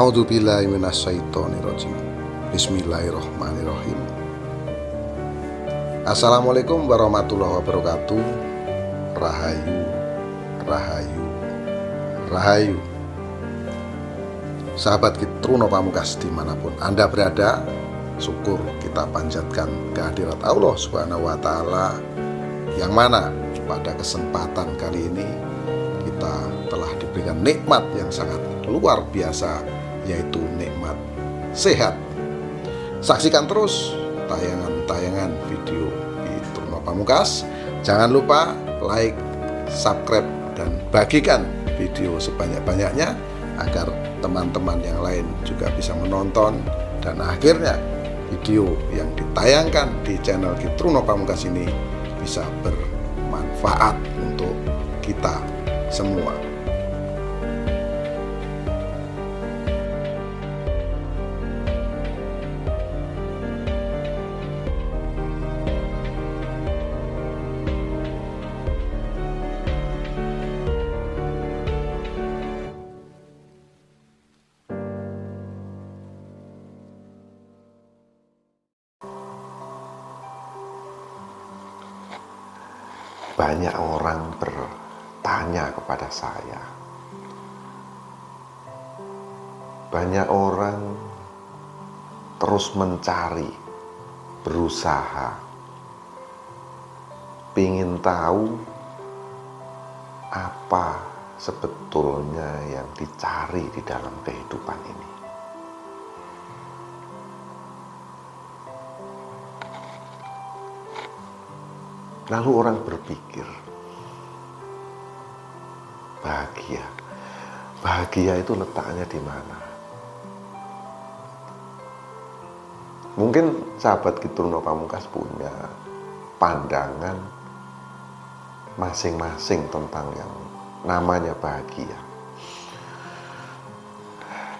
A'udzubillahi minasyaitonirrajim. Bismillahirrahmanirrahim. Assalamualaikum warahmatullahi wabarakatuh. Rahayu, rahayu, rahayu. Sahabat Kitruno Pamungkas dimanapun Anda berada, syukur kita panjatkan kehadirat Allah Subhanahu wa Ta'ala, yang mana pada kesempatan kali ini kita telah diberikan nikmat yang sangat luar biasa, yaitu nikmat sehat. Saksikan terus tayangan-tayangan video Kitruno Pamungkas. Jangan lupa like, subscribe, dan bagikan video sebanyak-banyaknya agar teman-teman yang lain juga bisa menonton, dan akhirnya video yang ditayangkan di channel Kitruno Pamungkas ini bisa bermanfaat untuk kita semua. Banyak orang bertanya kepada saya, banyak orang terus mencari, berusaha, ingin tahu apa sebetulnya yang dicari di dalam kehidupan ini. Lalu orang berpikir, bahagia itu letaknya di mana? Mungkin sahabat Kitruno Pamungkas punya pandangan masing-masing tentang yang namanya bahagia.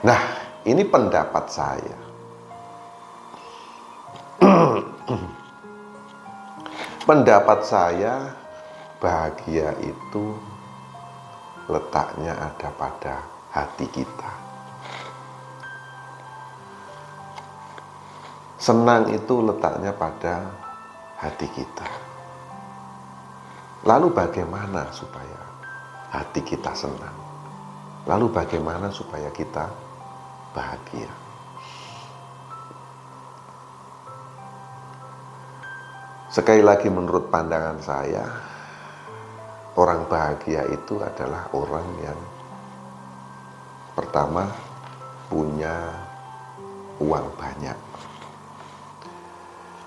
Nah, ini pendapat saya. Pendapat saya, bahagia itu letaknya ada pada hati kita. Senang itu letaknya pada hati kita. Lalu bagaimana supaya hati kita senang? Lalu bagaimana supaya kita bahagia? Sekali lagi, menurut pandangan saya, orang bahagia itu adalah orang yang pertama punya uang banyak.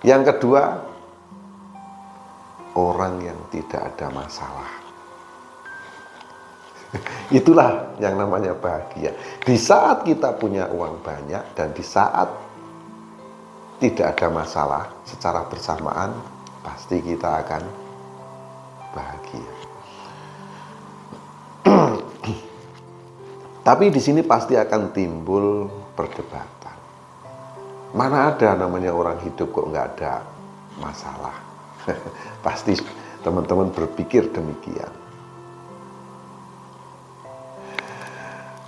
Yang kedua, orang yang tidak ada masalah. Itulah yang namanya bahagia. Di saat kita punya uang banyak dan di saat tidak ada masalah, secara bersamaan pasti kita akan bahagia. Tapi di sini pasti akan timbul perdebatan. Mana ada namanya orang hidup kok nggak ada masalah? Pasti teman-teman berpikir demikian.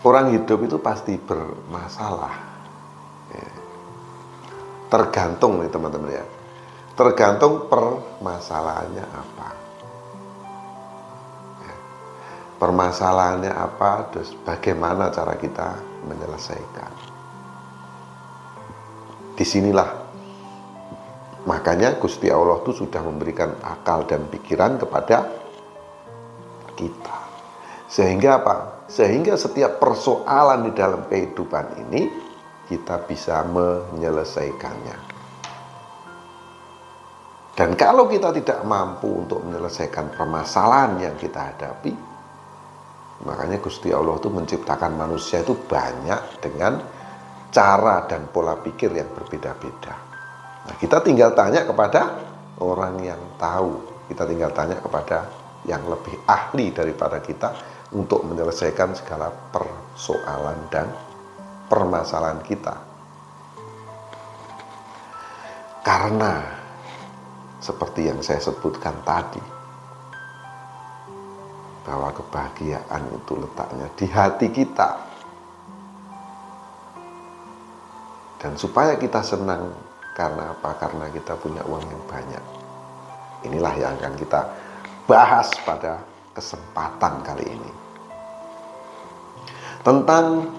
Orang hidup itu pasti bermasalah. Tergantung nih teman-teman ya. Tergantung permasalahannya apa. Permasalahannya apa, terus bagaimana cara kita menyelesaikan. Disinilah makanya Gusti Allah itu sudah memberikan akal dan pikiran kepada kita. Sehingga apa? Sehingga setiap persoalan di dalam kehidupan ini kita bisa menyelesaikannya. Dan kalau kita tidak mampu untuk menyelesaikan permasalahan yang kita hadapi, makanya Gusti Allah itu menciptakan manusia itu banyak dengan cara dan pola pikir yang berbeda-beda. Nah, kita tinggal tanya kepada orang yang tahu. Kita tinggal tanya kepada yang lebih ahli daripada kita untuk menyelesaikan segala persoalan dan permasalahan kita. Karena seperti yang saya sebutkan tadi, bahwa kebahagiaan itu letaknya di hati kita. Dan supaya kita senang, karena apa? Karena kita punya uang yang banyak. Inilah yang akan kita bahas pada kesempatan kali ini. Tentang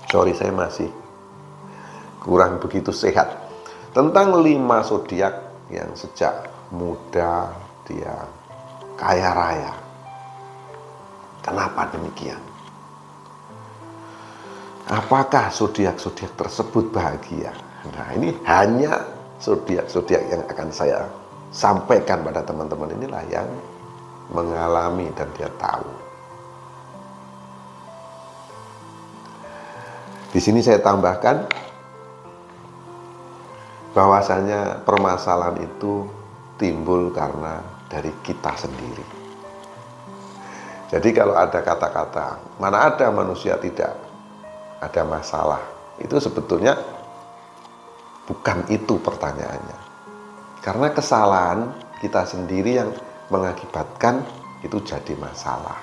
sorry, saya masih kurang begitu sehat. Tentang 5 zodiak yang sejak muda dia kaya raya. Kenapa demikian? Apakah zodiak-zodiak tersebut bahagia? Nah, ini hanya zodiak-zodiak yang akan saya sampaikan pada teman-teman, inilah yang mengalami dan dia tahu. Di sini saya tambahkan bahwasanya permasalahan itu timbul karena dari kita sendiri. Jadi kalau ada kata-kata, mana ada manusia tidak ada masalah, itu sebetulnya bukan itu pertanyaannya. Karena kesalahan kita sendiri yang mengakibatkan itu jadi masalah.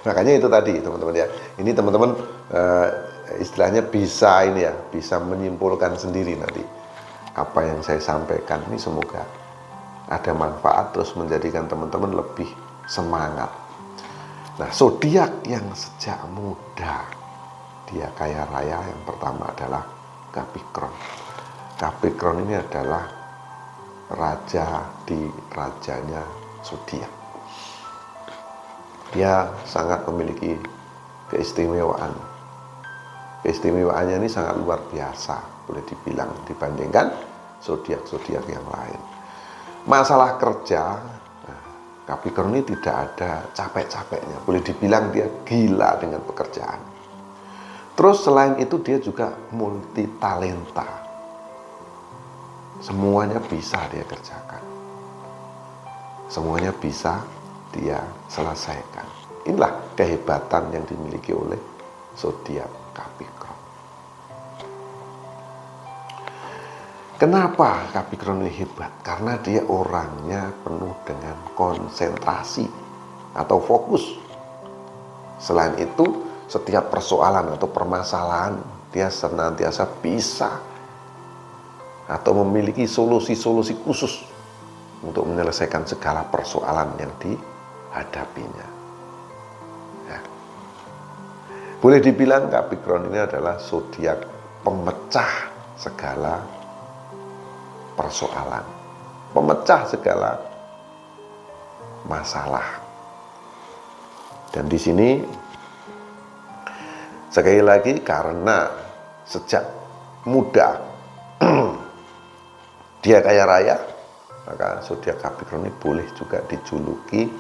Makanya itu tadi teman-teman ya. Ini teman-teman istilahnya bisa ini ya, bisa menyimpulkan sendiri nanti apa yang saya sampaikan ini, semoga ada manfaat terus menjadikan teman-teman lebih semangat. Nah, zodiak yang sejak muda dia kaya raya yang pertama adalah Capricorn. Capricorn ini adalah raja di rajanya zodiak. Dia sangat memiliki keistimewaan. Keistimewaannya ini sangat luar biasa, boleh dibilang, dibandingkan zodiak-zodiak yang lain. Masalah kerja, Capricorn ini tidak ada capek-capeknya, boleh dibilang dia gila dengan pekerjaan. Terus selain itu dia juga multi talenta, semuanya bisa dia kerjakan, semuanya bisa dia selesaikan. Inilah kehebatan yang dimiliki oleh zodiak Capricorn. Kenapa Capricorn ini hebat? Karena dia orangnya penuh dengan konsentrasi atau fokus. Selain itu, setiap persoalan atau permasalahan dia senantiasa bisa atau memiliki solusi-solusi khusus untuk menyelesaikan segala persoalan yang dihadapinya. Ya. Boleh dibilang Capricorn ini adalah zodiak pemecah segala persoalan, pemecah segala masalah. Dan di sini sekali lagi karena sejak muda dia kaya raya, maka zodiak Capricorn ini boleh juga dijuluki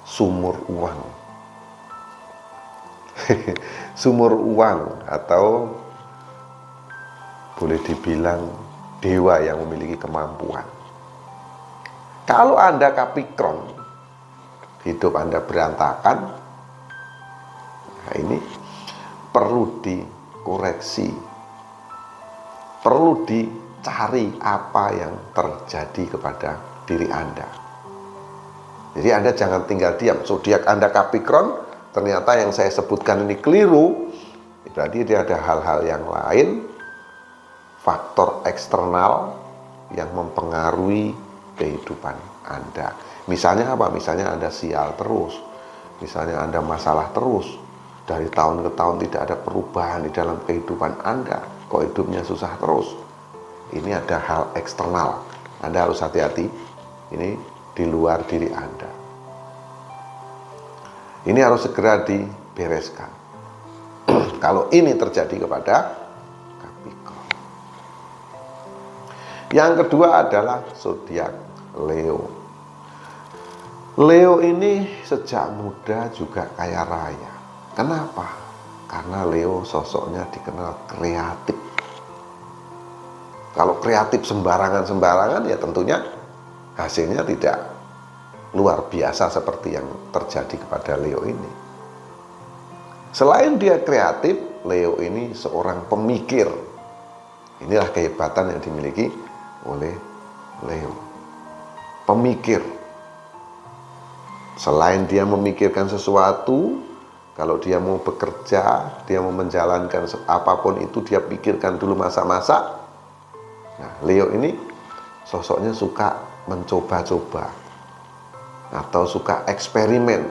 sumur uang. Sumur uang, atau boleh dibilang dewa yang memiliki kemampuan. Kalau Anda Capricorn, hidup Anda berantakan, nah ini perlu dikoreksi, perlu dicari apa yang terjadi kepada diri Anda. Jadi Anda jangan tinggal diam. Zodiak Anda Capricorn, ternyata yang saya sebutkan ini keliru, berarti dia ada hal-hal yang lain, faktor eksternal yang mempengaruhi kehidupan Anda. Misalnya apa? Misalnya Anda sial terus, misalnya Anda masalah terus, dari tahun ke tahun tidak ada perubahan di dalam kehidupan Anda, kok hidupnya susah terus. Ini ada hal eksternal, Anda harus hati-hati, ini di luar diri Anda. Ini harus segera dibereskan. Kalau ini terjadi kepada Capricorn. Yang kedua adalah zodiak Leo. Leo ini sejak muda juga kaya raya. Kenapa? Karena Leo sosoknya dikenal kreatif. Kalau kreatif sembarangan-sembarangan, ya tentunya hasilnya tidak luar biasa seperti yang terjadi kepada Leo ini. Selain dia kreatif, Leo ini seorang pemikir. Inilah kehebatan yang dimiliki oleh Leo. Pemikir. Selain dia memikirkan sesuatu, Kalau dia mau bekerja, dia mau menjalankan apapun itu, dia pikirkan dulu masa-masa. Nah, Leo ini sosoknya suka mencoba-coba atau suka eksperimen.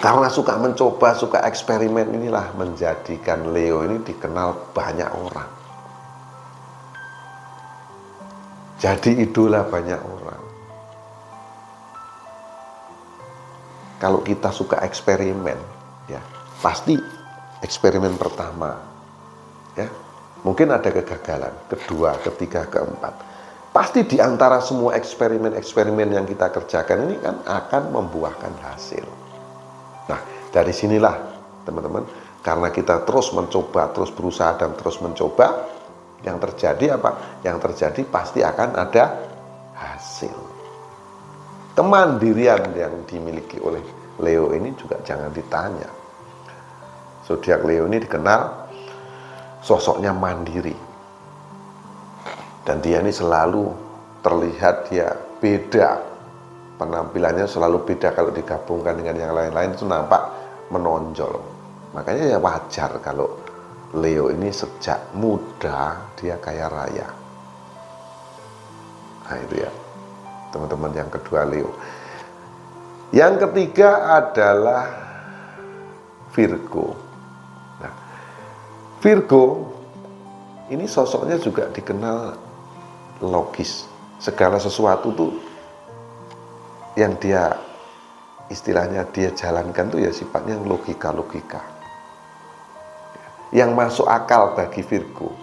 Karena suka mencoba, suka eksperimen inilah menjadikan Leo ini dikenal banyak orang. Jadi idola banyak orang. Kalau kita suka eksperimen, ya pasti eksperimen pertama, ya mungkin ada kegagalan, kedua, ketiga, keempat. Pasti di antara semua eksperimen-eksperimen yang kita kerjakan ini kan akan membuahkan hasil. Nah, dari sinilah teman-teman, karena kita terus mencoba, terus berusaha dan terus mencoba, yang terjadi apa? Yang terjadi pasti akan ada hasil. Kemandirian yang dimiliki oleh Leo ini juga jangan ditanya. Zodiak Leo ini dikenal sosoknya mandiri. Dan dia ini selalu terlihat dia beda. Penampilannya selalu beda kalau digabungkan dengan yang lain-lain itu nampak menonjol. Makanya ya wajar kalau Leo ini sejak muda dia kaya raya. Nah itu ya teman-teman yang kedua Leo. Yang ketiga adalah Virgo. Nah, Virgo ini sosoknya juga dikenal logis. Segala sesuatu tuh yang dia istilahnya dia jalankan tuh ya sifatnya logika-logika. Yang masuk akal bagi Virgo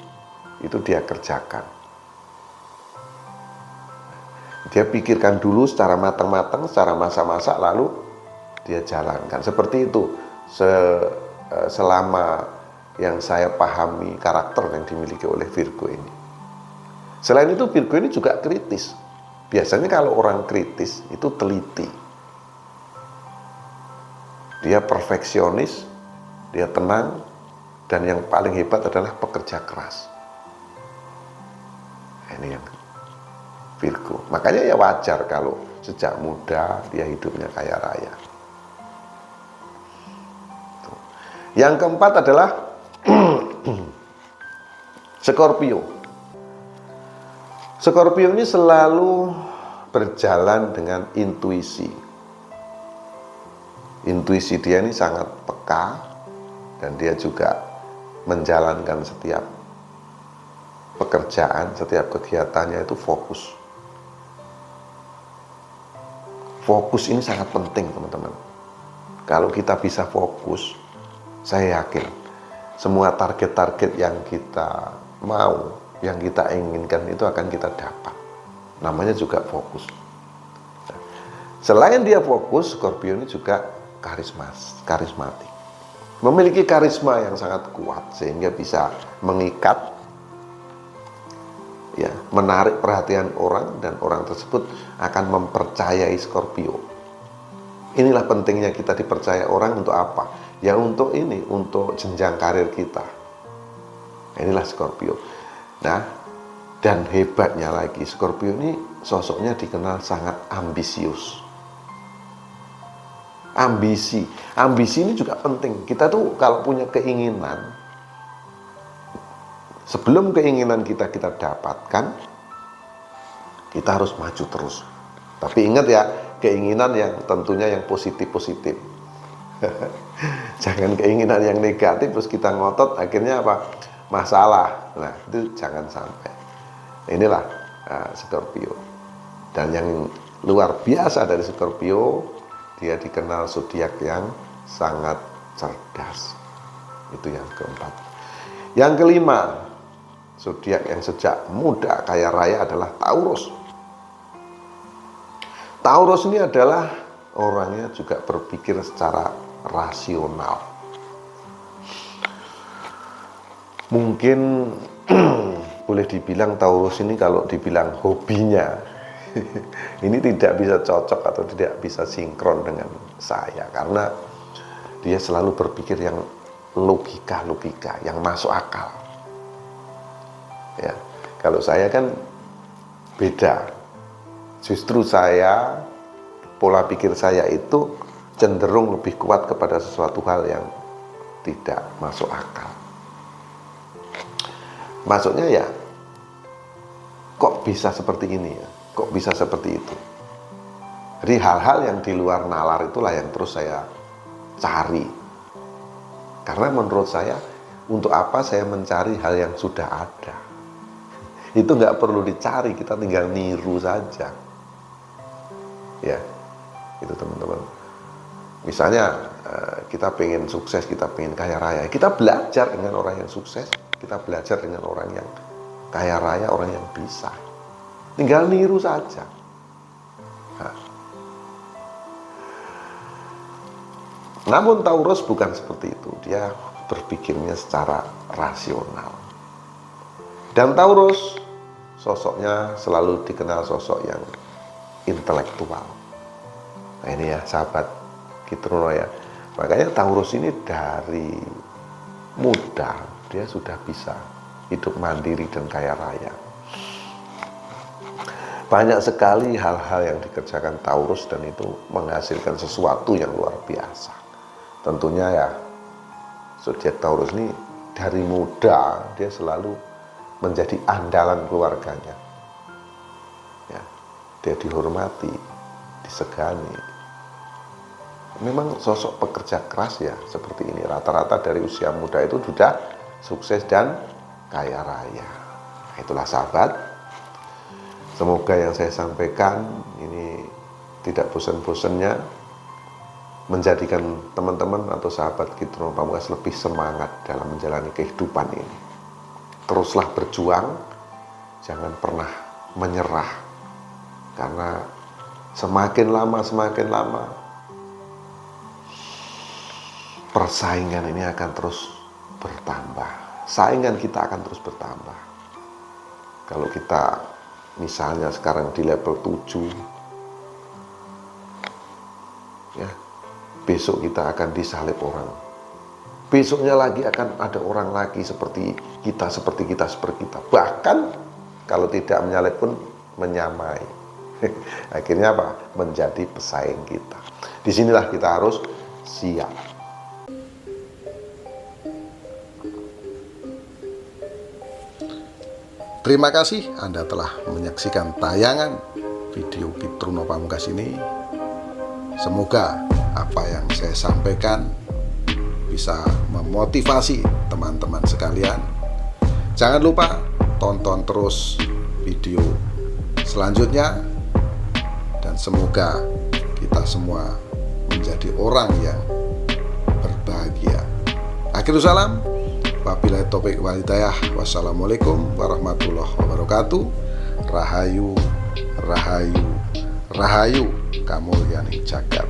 itu dia kerjakan. Dia pikirkan dulu secara matang-matang, secara masa-masa, lalu dia jalankan. Seperti itu selama yang saya pahami karakter yang dimiliki oleh Virgo ini. Selain itu Virgo ini juga kritis. Biasanya kalau orang kritis itu teliti. Dia perfeksionis, dia tenang, dan yang paling hebat adalah pekerja keras. Ini yang Virgo. Makanya ya wajar kalau sejak muda dia hidupnya kaya raya. Yang keempat adalah Scorpio. Scorpio ini selalu berjalan dengan intuisi. Intuisi dia ini sangat peka dan dia juga menjalankan setiap pekerjaan, setiap kegiatannya itu fokus. Fokus ini sangat penting teman-teman. Kalau kita bisa fokus, saya yakin semua target-target yang kita mau, yang kita inginkan itu akan kita dapat. Namanya juga fokus. Selain dia fokus, Scorpio ini juga karismatik. Memiliki karisma yang sangat kuat sehingga bisa mengikat, ya, menarik perhatian orang dan orang tersebut akan mempercayai Scorpio. Inilah pentingnya kita dipercaya orang untuk apa? Ya untuk ini, untuk jenjang karir kita. Inilah Scorpio. Nah, dan hebatnya lagi Scorpio ini sosoknya dikenal sangat ambisius. Ambisi ini juga penting. Kita tuh kalau punya keinginan, sebelum keinginan kita dapatkan, kita harus maju terus. Tapi ingat ya, keinginan yang tentunya yang positif-positif. Jangan keinginan yang negatif terus kita ngotot akhirnya apa? Masalah. Nah, itu jangan sampai. Inilah Scorpio. Dan yang luar biasa dari Scorpio, dia dikenal zodiak yang sangat cerdas. Itu yang keempat. Yang kelima, zodiak yang sejak muda kaya raya adalah Taurus. Taurus ini adalah orangnya juga berpikir secara rasional. Mungkin boleh dibilang Taurus ini kalau dibilang hobinya ini tidak bisa cocok atau tidak bisa sinkron dengan saya karena dia selalu berpikir yang logika, yang masuk akal. Ya, kalau saya kan beda. Justru saya, pola pikir saya itu cenderung lebih kuat kepada sesuatu hal yang tidak masuk akal. Maksudnya ya, kok bisa seperti ini ya? Kok bisa seperti itu? Jadi hal-hal yang di luar nalar itulah yang terus saya cari. Karena menurut saya, untuk apa saya mencari hal yang sudah ada? Itu nggak perlu dicari, kita tinggal niru saja. Ya, itu teman-teman. Misalnya kita pengen sukses, kita pengen kaya raya, kita belajar dengan orang yang sukses, kita belajar dengan orang yang kaya raya, orang yang bisa. Tinggal niru saja. Nah. Namun Taurus bukan seperti itu. Dia berpikirnya secara rasional. Dan Taurus sosoknya selalu dikenal sosok yang intelektual. Nah ini ya sahabat Kitruno ya. Makanya Taurus ini dari muda dia sudah bisa hidup mandiri dan kaya raya. Banyak sekali hal-hal yang dikerjakan Taurus dan itu menghasilkan sesuatu yang luar biasa. Tentunya ya, zodiak Taurus ini dari muda dia selalu menjadi andalan keluarganya. Ya, dia dihormati, disegani. Memang sosok pekerja keras ya seperti ini. Rata-rata dari usia muda itu sudah sukses dan kaya raya. Itulah sahabat. Semoga yang saya sampaikan ini tidak bosan-bosannya menjadikan teman-teman atau sahabat Kitruno Pamungkas lebih semangat dalam menjalani kehidupan ini. Teruslah berjuang, jangan pernah menyerah. Karena semakin lama persaingan ini akan terus bertambah. Saingan kita akan terus bertambah. Kalau kita misalnya sekarang di level 7, ya, besok kita akan disalib orang. Besoknya lagi akan ada orang lagi seperti kita. Bahkan kalau tidak menyalib pun menyamai. Akhirnya apa? Menjadi pesaing kita. Disinilah kita harus siap. Terima kasih Anda telah menyaksikan tayangan video Kitruno Pamungkas ini. Semoga apa yang saya sampaikan bisa memotivasi teman-teman sekalian. Jangan lupa tonton terus video selanjutnya dan semoga kita semua menjadi orang yang berbahagia. Akhirul salam. Wabillahi taufiq wal hidayah. Wassalamualaikum warahmatullahi wabarakatuh. Rahayu, rahayu, rahayu kamulyaning jagat.